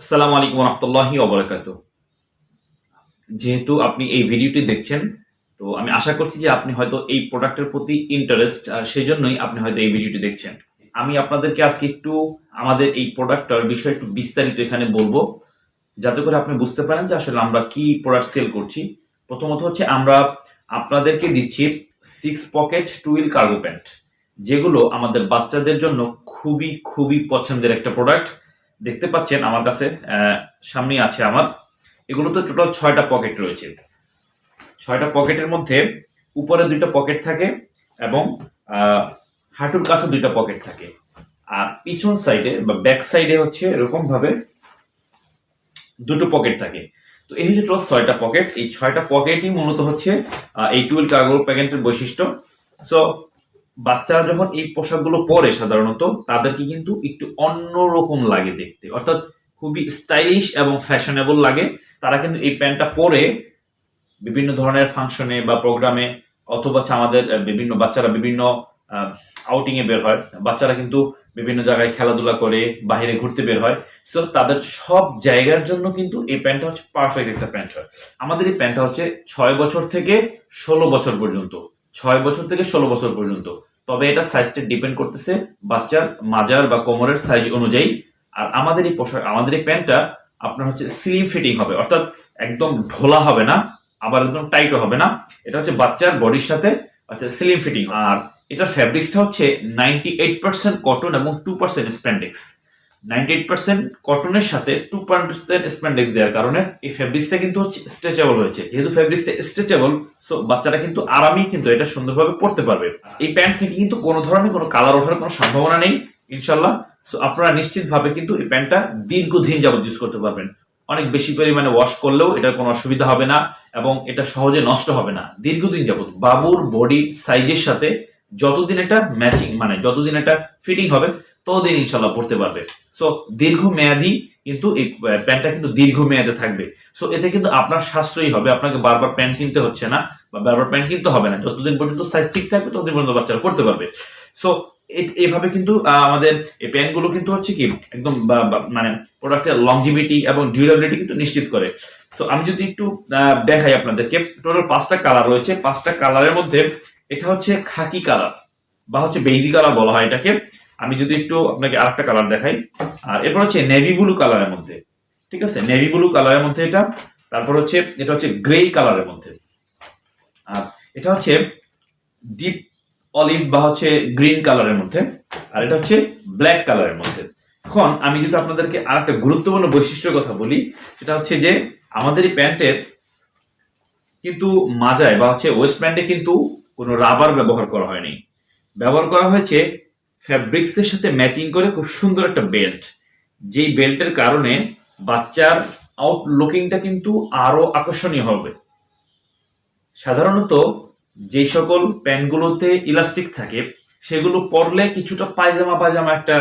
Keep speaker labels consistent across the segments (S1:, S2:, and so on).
S1: আসসালামু আলাইকুম রহমতুল্লাহি ওবরাকাতুহ। যেহেতু আপনি এই ভিডিওটি দেখছেন, তো আমি আশা করছি যে আপনি হয়তো এই প্রোডাক্টের প্রতি ইন্টারেস্ট, আর সেই জন্যই আপনি হয়তো এই ভিডিওটি দেখছেন। আমি আপনাদেরকে আজকে একটু আমাদের এই প্রোডাক্টটার বিষয়ে একটু বিস্তারিত এখানে বলবো, যাতে করে আপনি বুঝতে পারেন যে আসলে আমরা কি প্রোডাক্ট সেল করছি। প্রথমত হচ্ছে আমরা আপনাদেরকে দিচ্ছি 6 পকেট টুইল কার্গো প্যান্ট, যেগুলো আমাদের বাচ্চাদের জন্য খুবই খুবই পছন্দের একটা প্রোডাক্ট। দেখতে পাচ্ছেন আমার কাছে সামনেই আছে আমার। এগুলোতে টোটাল 6টা পকেট রয়েছে। 6টা পকেটের মধ্যে উপরে 2টা পকেট থাকে এবং হাঁটুর কাছে 2টা পকেট থাকে। আর পিছন সাইডে বা ব্যাক সাইডে হচ্ছে এরকম ভাবে 2টো পকেট থাকে। তো এই হচ্ছে টোটাল 6টা পকেট। এই 6টা পকেটই মূলত হচ্ছে এই টুয়েল কার্গো প্যাকেটের বৈশিষ্ট্য। সো বাচ্চারা যখন এই পোশাকগুলো পরে সাধারণত তাদেরকে কিন্তু একটু অন্যরকম লাগে দেখতে, অর্থাৎ খুবই স্টাইলিশ এবং ফ্যাশনেবল লাগে। তারা কিন্তু এই প্যান্টটা পরে বিভিন্ন ধরনের ফাংশনে বা প্রোগ্রামে, অথবা হচ্ছে আমাদের বিভিন্ন বাচ্চারা বিভিন্ন আউটিং এ বের হয়, বাচ্চারা কিন্তু বিভিন্ন জায়গায় খেলাধুলা করে বাইরে ঘুরতে বের হয়। সো তাদের সব জায়গার জন্য কিন্তু এই প্যান্টটা হচ্ছে পারফেক্ট একটা প্যান্ট হয়। আমাদের এই প্যান্টটা হচ্ছে 6 বছর থেকে 16 বছর পর্যন্ত। 6 বছর থেকে 16 বছর পর্যন্ত। তবে এটা সাইজটা ডিপেন্ড করতেছে বাচ্চার মাজার বা কোমরের সাইজ অনুযায়ী। আর আমাদের এই পোশাক, আমাদের এই প্যান্টটা আপনার হচ্ছে স্লিম ফিটিং হবে, অর্থাৎ একদম ঢোলা হবে না, আবার একদম টাইটও হবে না। এটা হচ্ছে বাচ্চার বডির সাথে স্লিম ফিটিং। আর এটার ফ্যাব্রিক্সটা হচ্ছে 98% কটন এবং 2% স্প্যান্ডেক্স। 98% কটনের সাথে 2% স্প্যান্ডেক্স দেওয়ার কারণে এই ফ্যাব্রিক্সটা কিন্তু হচ্ছে স্ট্রেচেবল হয়েছে। যেহেতু ফ্যাব্রিক্সটা স্ট্রেচেবল, সো বাচ্চারা কিন্তু আরামেই কিন্তু এটা সুন্দরভাবে পরতে পারবে। এই প্যান্ট থেকে কিন্তু কোনো ধরনের কোনো কালার ওঠার কোনো সম্ভাবনা নেই ইনশাল্লাহ। সো আপনারা নিশ্চিতভাবে কিন্তু এই প্যান্টটা দীর্ঘদিন যাবত ইউজ করতে পারবেন। অনেক বেশি পরিমাণে ওয়াশ করলেও এটার কোনো অসুবিধা হবে না এবং এটা সহজে নষ্ট হবে না। দীর্ঘদিন যাবত বাবুর বডি সাইজের সাথে যতদিন এটা ম্যাচিং, মানে যতদিন এটা ফিটিং হবে ততদিন ইনশাল্লাহ পড়তে পারবে। সো দীর্ঘমেয়াদী কিন্তু এই প্যান্টটা কিন্তু দীর্ঘমেয়াদে থাকবে। সো এতে কিন্তু আপনার সাশ্রয়ী হবে, আপনাকে বারবার প্যান্ট কিনতে হচ্ছে না বা বারবার প্যান্ট কিনতে হবে না। যতদিন পর্যন্ত সাইজ ঠিক থাকবে ততদিন পর্যন্ত বাচ্চারা পড়তে পারবে। সো এইভাবে কিন্তু আমাদের এই প্যান্টগুলো কিন্তু হচ্ছে কি একদম মানে প্রোডাক্টের লংজিভিটি এবং ডিউরেবিলিটি কিন্তু নিশ্চিত করে। সো আমি যদি একটু দেখাই আপনাদেরকে, টোটাল 5টা কালার রয়েছে। 5টা কালারের মধ্যে এটা হচ্ছে খাকি কালার বা হচ্ছে বেইজি কালার বলা হয় এটাকে। আমি যদি একটু আপনাকে আরেকটা কালার দেখাই, আর এরপর হচ্ছে নেভি ব্লু কালারের মধ্যে, ঠিক আছে, নেভি ব্লু কালারের মধ্যে এটা। তারপর হচ্ছে এটা হচ্ছে গ্রে কালারের মধ্যে, আর এটা হচ্ছে ডিপ অলিভ বা হচ্ছে গ্রিন কালারের মধ্যে, আর এটা হচ্ছে ব্ল্যাক কালারের মধ্যে। এখন আমি যদি আপনাদেরকে আরেকটা গুরুত্বপূর্ণ বৈশিষ্ট্যের কথা বলি, সেটা হচ্ছে যে আমাদের এই প্যান্টের কিন্তু মাজায় বা হচ্ছে ওয়েস্ট ব্যান্ডে কিন্তু কোনো রাবার ব্যবহার করা হয়নি। ব্যবহার করা হয়েছে ফ্যাব্রিক্সের সাথে ম্যাচিং করে খুব সুন্দর একটা বেল্ট। যেই বেল্টের কারণে বাচ্চার আউটলুকিংটা কিন্তু আরো আকর্ষণীয় হবে। সাধারণত যে সকল প্যান্টগুলোতে ইলাস্টিক থাকে সেগুলো পরলে কিছুটা পায়জামা পায়জামা একটা,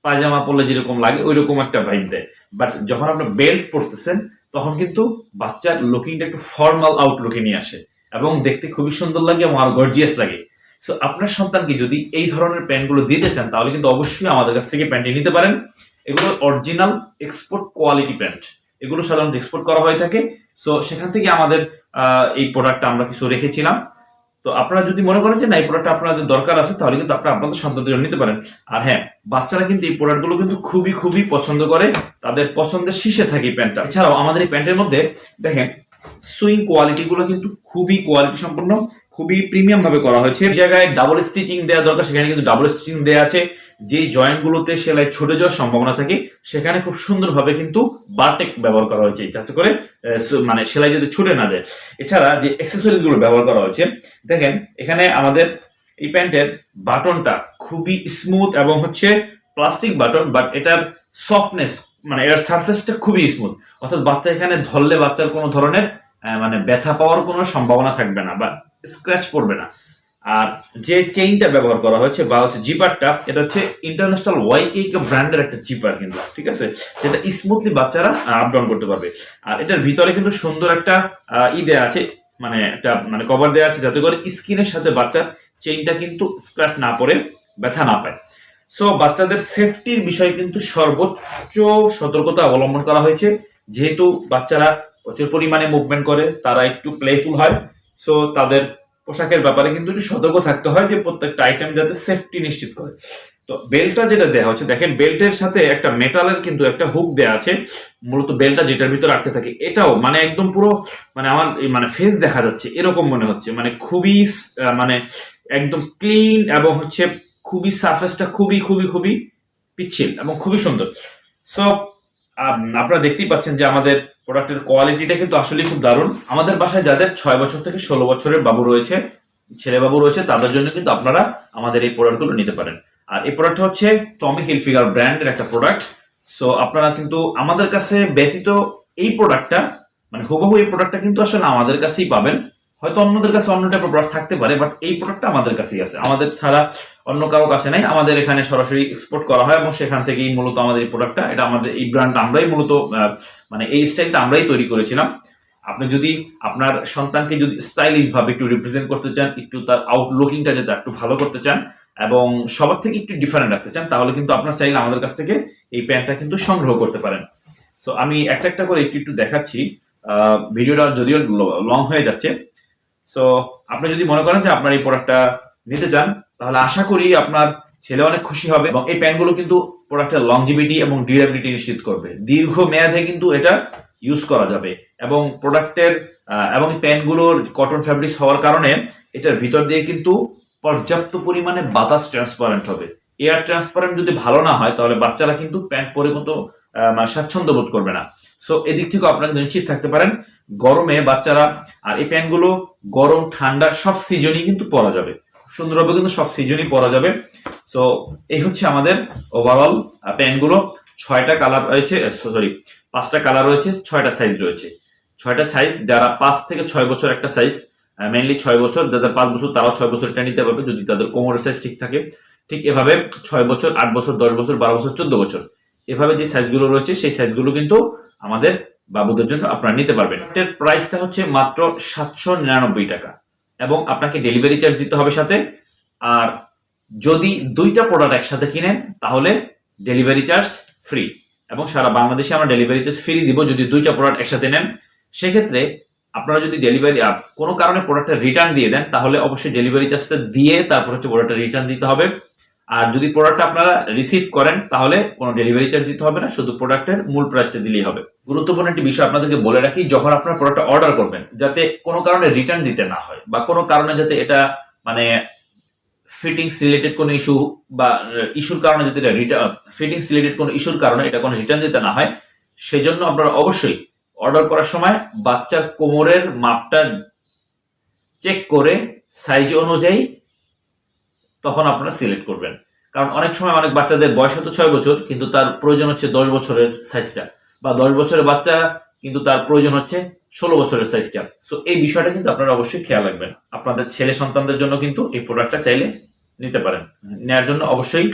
S1: পায়জামা পরলে যেরকম লাগে ওই রকম একটা ভাইব দেয়। বাট যখন আপনার বেল্ট পরতেছেন তখন কিন্তু বাচ্চার লুকিংটা একটু ফর্মাল আউটলুকে নিয়ে আসে এবং দেখতে খুবই সুন্দর লাগে এবং আরো গর্জিয়াস লাগে। সো আপনার সন্তানকে যদি এই ধরনের প্যান্টগুলো দিতে চান তাহলে কিন্তু অবশ্যই আমাদের কাছ থেকে প্যান্টটি নিতে পারেন। এগুলো অরিজিনাল এক্সপোর্ট কোয়ালিটি প্যান্ট, এগুলো সাধারণত এক্সপোর্ট করা হয়ে থাকে। সো সেখান থেকে আমাদের এই প্রোডাক্টটা আমরা কিছু রেখেছিলাম। তো আপনারা যদি মনে করেন যে না এই প্রোডাক্টটা আপনাদের দরকার আছে তাহলে কিন্তু আপনারা আপনাদের সন্তানদের জন্য নিতে পারেন। আর হ্যাঁ, বাচ্চারা কিন্তু এই প্রোডাক্টগুলো কিন্তু খুবই খুবই পছন্দ করে, তাদের পছন্দের শীর্ষে থাকে এই প্যান্টটা। এছাড়াও আমাদের এই প্যান্টের মধ্যে দেখেন সুইং কোয়ালিটি গুলো কিন্তু খুবই কোয়ালিটি সম্পন্ন, খুবই প্রিমিয়াম ভাবে করা হয়েছে। যে জায়গায় ডাবল স্টিচিং দেওয়া দরকার সেখানে কিন্তু ডাবল স্টিচিং দেওয়া আছে। যে জয়েন্ট গুলোতে সেলাই ছুটে যাওয়ার সম্ভাবনা থাকে সেখানে খুব সুন্দরভাবে কিন্তু বারটেক ব্যবহার করা হয়েছে, যাতে করে মানে সেলাই যদি ছুটে না যায়। এছাড়া যে অ্যাক্সেসরিজ গুলো ব্যবহার করা হয়েছে, দেখেন এখানে আমাদের এই প্যান্টের বাটনটা খুবই স্মুথ এবং হচ্ছে প্লাস্টিক বাটন, বাট এটার সফটনেস মানে এর সারফেসটা খুবই স্মুথ, অর্থাৎ বাচ্চা এখানে ধরলে বাচ্চার কোনো ধরনের মানে ব্যথা পাওয়ার কোনো সম্ভাবনা থাকবে না বা স্ক্র্যাচ পড়বে না। আর যে চেইনটা ব্যবহার করা হয়েছে বা হচ্ছে জিপারটা, এটা হচ্ছে ইন্টারন্যাশনাল ওয়াইকে ব্র্যান্ডের একটা জিপার কিন্তু, ঠিক আছে, যেটা স্মুথলি বাচ্চারা আপ ডাউন করতে পারবে। আর এটার ভিতরে কিন্তু সুন্দর একটা দেয়া আছে, মানে একটা মানে কভার দেওয়া আছে যাতে করে স্কিনের সাথে বাচ্চার চেইনটা কিন্তু স্ক্র্যাচ না পড়ে, ব্যথা না পায়। সো বাচ্চাদের সেফটির বিষয়ে কিন্তু সর্বোচ্চ সতর্কতা অবলম্বন করা হয়েছে, যেহেতু বাচ্চারা প্রচুর পরিমাণে মুভমেন্ট করে, তারা একটু প্লেফুল হয়, সো তাদের পোশাকের ব্যাপারে কিন্তু একটু সতর্ক থাকতে হয় যে প্রত্যেকটা আইটেম যাতে সেফটি নিশ্চিত করে। তো বেল্টটা যেটা দেওয়া হচ্ছে, দেখেন বেল্টের সাথে একটা মেটালের কিন্তু একটা হুক দেওয়া আছে, মূলত বেল্টটা যেটার ভিতরে আটকে থাকে, এটাও মানে একদম পুরো মানে আমার মানে ফেস দেখা যাচ্ছে এরকম মনে হচ্ছে, মানে খুবই মানে একদম ক্লিন এবং হচ্ছে খুবই সারফেসটা খুবই খুবই খুবই পিচ্ছিল এবং খুবই সুন্দর। সো আপনারা দেখতেই পাচ্ছেন যে আমাদের প্রোডাক্টের কোয়ালিটিটা কিন্তু আসলে খুব দারুণ। আমাদের বাসায় যাদের 6 বছর থেকে 16 বছরের বাবু রয়েছে, ছেলে বাবু রয়েছে, তাদের জন্য কিন্তু আপনারা আমাদের এই প্রোডাক্টগুলো নিতে পারেন। আর এই প্রোডাক্ট হচ্ছে টমি হিলফিগার ব্র্যান্ডের একটা প্রোডাক্ট। সো আপনারা কিন্তু আমাদের কাছে ব্যতীত এই প্রোডাক্টটা মানে হুবহু এই প্রোডাক্টটা কিন্তু আসলে আমাদের কাছেই পাবেন। হয়তো অন্যদের কাছে অন্য টাইপের প্রোডাক্ট থাকতে পারে, বাট এই প্রোডাক্টটা আমাদের কাছেই আছে, আমাদের ছাড়া অন্য কারো কাছে নাই। আমাদের এখানে সরাসরি এক্সপোর্ট করা হয় এবং সেখান থেকেই মূলত আমাদের এই প্রোডাক্টটা, এটা আমাদের এই ব্র্যান্ডটা আমরাই মূলত মানে এই স্টাইলটা আমরাই তৈরি করেছিলাম। আপনি যদি আপনার সন্তানকে যদি স্টাইলিশ ভাবে একটু রিপ্রেজেন্ট করতে চান, একটু তার আউটলুকিংটা যাতে একটু ভালো করতে চান এবং সবার থেকে একটু ডিফারেন্ট রাখতে চান, তাহলে কিন্তু আপনার চাইলে আমাদের কাছ থেকে এই প্যান্টটা কিন্তু সংগ্রহ করতে পারেন। সো আমি একটা একটা করে একটু একটু দেখাচ্ছি, ভিডিওটা যদিও লং হয়ে যাচ্ছে। সো আপনি যদি মনে করেন যে আপনার এই প্রোডাক্টটা নিতে চান, তাহলে আশা করি আপনার ছেলে অনেক খুশি হবে। এবং এই প্যান্টগুলো কিন্তু প্রোডাক্টের লংজিভিটি এবং ডিউরেবিলিটি নিশ্চিত করবে, দীর্ঘ মেয়াদে কিন্তু এটা ইউজ করা যাবে। এবং প্রোডাক্টের এবং এই প্যান্টগুলোর কটন ফ্যাব্রিক্স হওয়ার কারণে এটার ভিতর দিয়ে কিন্তু পর্যাপ্ত পরিমাণে বাতাস ট্রান্সপারেন্ট হবে। এয়ার ট্রান্সপারেন্ট যদি ভালো না হয়, তাহলে বাচ্চারা কিন্তু প্যান্ট পরে মতো স্বাচ্ছন্দ্য বোধ করবে না। সো এদিক থেকেও আপনারা নিশ্চিত থাকতে পারেন, গরমে বাচ্চারা, আর এই প্যান্টগুলো গরম ঠান্ডা সব সিজনই কিন্তু পরা যাবে, সুন্দরভাবে কিন্তু সব সিজনই পরা যাবে। সো এই হচ্ছে আমাদের ওভারঅল প্যান্টগুলো। 6টা কালার রয়েছে, সরি 5টা কালার রয়েছে, 6টা সাইজ রয়েছে। 6টা সাইজ, যারা 5 থেকে 6 বছর একটা সাইজ, মেইনলি 6 বছর, যাদের 5 বছর তারাও 6 বছর এটা নিতে পারবে যদি তাদের কোমরের সাইজ ঠিক থাকে। ঠিক এভাবে 6 বছর, 8 বছর, 10 বছর, 12 বছর, 14 বছর, এভাবে যে সাইজগুলো রয়েছে সেই সাইজগুলো কিন্তু আমাদের বাবুদের জন্য আপনারা নিতে পারবেন। এটার প্রাইসটা হচ্ছে মাত্র 799 টাকা এবং আপনাকে ডেলিভারি চার্জ দিতে হবে সাথে। আর যদি 2টা প্রোডাক্ট একসাথে কিনেন তাহলে ডেলিভারি চার্জ ফ্রি, এবং সারা বাংলাদেশে আমরা ডেলিভারি চার্জ ফ্রি দিব যদি 2টা প্রোডাক্ট একসাথে নেন। সেক্ষেত্রে আপনারা যদি ডেলিভারি কোনো কারণে প্রোডাক্টটা রিটার্ন দিয়ে দেন, তাহলে অবশ্যই ডেলিভারি চার্জটা দিয়ে তারপর হচ্ছে প্রোডাক্টটা রিটার্ন দিতে হবে। আর যদি প্রোডাক্টটা আপনারা রিসিভ করেন, তাহলে কোনো ডেলিভারি চার্জ দিতে হবে না, শুধু প্রোডাক্টের মূল প্রাইসটা দিলেই হবে। গুরুত্বপূর্ণ একটি বিষয় আপনাদেরকে বলে রাখি, যখন আপনারা প্রোডাক্টটা অর্ডার করবেন, যাতে কোনো কারণে রিটার্ন দিতে না হয়, বা কোনো কারণে যাতে এটা মানে ফিটিংস রিলেটেড কোনো ইস্যু বা ইস্যুর কারণে যদি এটা ফিটিংস রিলেটেড কোনো ইস্যুর কারণে এটা কোনো রিটার্ন দিতে না হয়, সেজন্য আপনারা অবশ্যই অর্ডার করার সময় বাচ্চার কোমরের মাপটা চেক করে সাইজ অনুযায়ী তখন আপনারা সিলেক্ট করবেন। কারণ অনেক সময় অনেক বাচ্চাদের বয়স হয়তো 6 বছর, কিন্তু তার প্রয়োজন হচ্ছে 10 বছরের সাইজটা, বা 10 বছরের বাচ্চা কিন্তু তার প্রয়োজন হচ্ছে 16 বছরের সাইজটা। সো এই বিষয়টা কিন্তু আপনারা অবশ্যই খেয়াল রাখবেন। আপনাদের ছেলে সন্তানদের জন্য কিন্তু এই প্রোডাক্টটা চাইলে নিতে পারেন। নেওয়ার জন্য অবশ্যই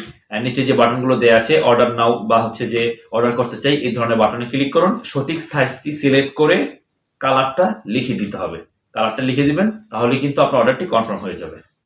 S1: নিচে যে বাটনগুলো দেওয়া আছে, অর্ডার নাও বা হচ্ছে যে অর্ডার করতে চাই, এই ধরনের বাটনে ক্লিক করুন। সঠিক সাইজটি সিলেক্ট করে কালারটা লিখে দিতে হবে, কালারটা লিখে দিবেন, তাহলে কিন্তু আপনার অর্ডারটি কনফার্ম হয়ে যাবে।